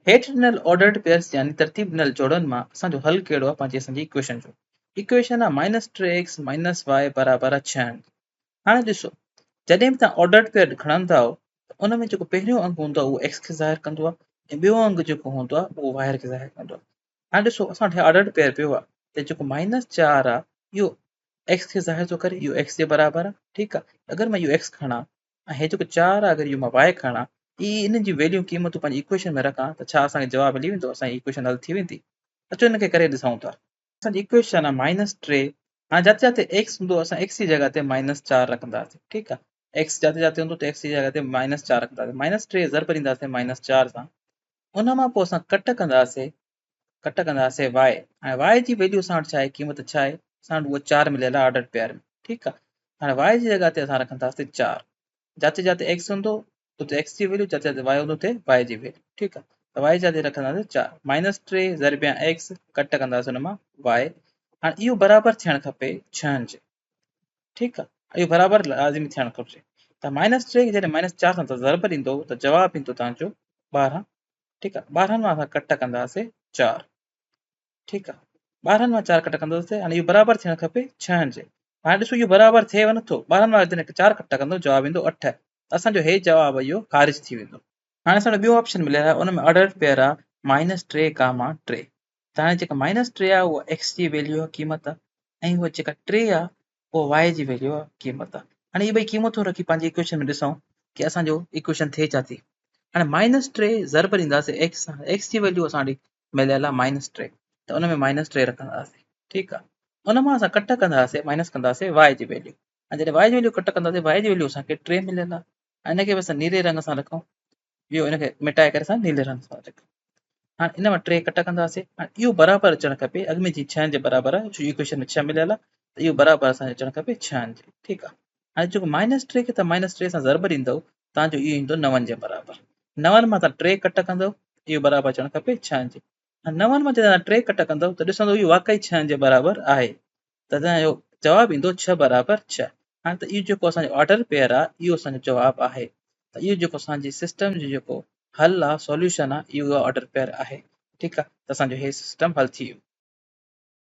हेठि ॾिनल ordered pairs यानी तरतीब ॾिनल जोड़नि मां असांजो हल कहिड़ो आहे पंहिंजी असांजी इक्वेशन जो। इक्वेशन आहे -3x - y बराबरि 6। हाणे ॾिसो, जॾहिं बि तव्हां ऑर्डर्ड पेयर खणंदा हो त उन में जेको पहिरियों अंग हूंदो आहे उहो x खे ज़ाहिर कंदो आहे ऐं ॿियो अंग जेको हूंदो आहे उहो y खे ज़ाहिर कंदो आहे। हाणे ॾिसो, असां वटि ऑर्डर्ड पेयर पियो आहे त जेको -4 आहे इहो x खे ज़ाहिर थो करे, इहो x जे बराबरि आहे। ठीकु आहे, अगरि मां इहो x खणा ऐं हे जेको 4 आहे अगरि इहो मां y खणा, इन जी वैल्यू क़ीमतूं पंहिंजी इक्वेशन में रखां त छा असांखे जवाबु मिली वेंदो, असांजी इक्वेशन हल थी वेंदी। अचो हिन खे करे ॾिसूं था। असांजी इक्वेशन आहे -3। हाणे जिते जिते x हूंदो असां x जी जॻह ते -4 रखंदासीं। ठीकु आहे, x जिते जिते हूंदो त x जी जॻह ते -4 रखंदासीं। -3 ज़रब ॾींदासीं -4 सां, उन मां पोइ असां कट कंदासीं y। हाणे y जी वैल्यू असां वटि छा आहे, क़ीमत छा आहे, असां वटि उहो 4 मिलियल आहे ऑर्डर पेयर में। ठीकु आहे, हाणे y जी जॻह ते असां रखंदासीं 4। जिते जिते x हूंदो उते x जी वैल्यू, जिते जिते y हूंदो उते y जी वैल्यू। ठीकु आहे, त y जिते रखंदासीं 4, -3 ज़रबिया x कट कंदासीं हुन मां y। हाणे इहो बराबरि थियणु खपे 6 जे। ठीकु आहे, इहो बराबरि लाज़िमी थियणु घुरिजे। त -3 खे जॾहिं -4 सां ज़रब ॾींदो त जवाबु ईंदो तव्हांजो 12। ठीकु आहे, 12 मां असां कट कंदासीं 4। ठीकु आहे, 12 मां 4 कट कंदासीं। हाणे इहो बराबरि थियणु खपे 6 जे। हाणे ॾिसो इहो बराबरि थिएव नथो, 12 मां जॾहिं 4 कट कंदो जवाबु ईंदो 8। असांजो हे जवाबु इहो ख़ारिज थी वेंदो। हाणे असांजो ॿियो ऑप्शन मिलियल आहे, उन में ऑर्डर पेयर आहे -3, त हाणे जेका -3 आहे उहा x जी वैल्यू आहे, क़ीमत आहे, ऐं उहा जेका 3 आहे उहा y जी वैल्यू आहे, क़ीमत आहे। हाणे इहे ॿई क़ीमतूं रखी पंहिंजी इक्वेशन में ॾिसूं की असांजो इक्वेशन थिए छा थी। हाणे -3 ज़रब ॾींदासीं x सां, x जी वैल्यू असां वटि मिलियल आहे -3, त उन में -3 रखंदासीं। ठीकु आहे, उन मां असां कट कंदासीं, माइनस कंदासीं y जी वैल्यू। ऐं जॾहिं y जी वैल्यू कट कंदासीं, y जी वैल्यू असांखे 3 मिलियल आहे। ऐं हिनखे बि असां नीरे रंग सां रखूं, ॿियो हिनखे मिटाए करे असां नीले रंग सां रखूं। हाणे इन मां 3 कट कंदासीं। हाणे इहो बराबरि अचणु खपे, अॻ में जी 6 जे बराबरि आहे, छो इक्वेशन में 6 मिलियल आहे, त इहो बराबरि असांखे अचणु खपे 6 जे। ठीकु आहे, हाणे जेको -3 खे त -3 सां ज़रब ॾींदव तव्हांजो इहो ईंदो 9 जे बराबरि। 9 मां तव्हां 3 कट कंदव, इहो बराबरि अचणु खपे 6 जे। 9 मां जॾहिं तव्हां 3 कट कंदव त ॾिसंदव इहो वाक़ई 6 जे बराबरि आहे, त तव्हांजो जवाबु ईंदो 6 बराबरि 6। हाणे त इहो जेको असांजो ऑर्डर पेयर आहे इहो असांजो जवाबु आहे। त इहो जेको असांजी सिस्टम जो जेको हल आहे, सॉल्यूशन आहे, इहो ऑर्डर पेयर आहे। ठीकु आहे, त असांजो हे सिस्टम हल थी वियो।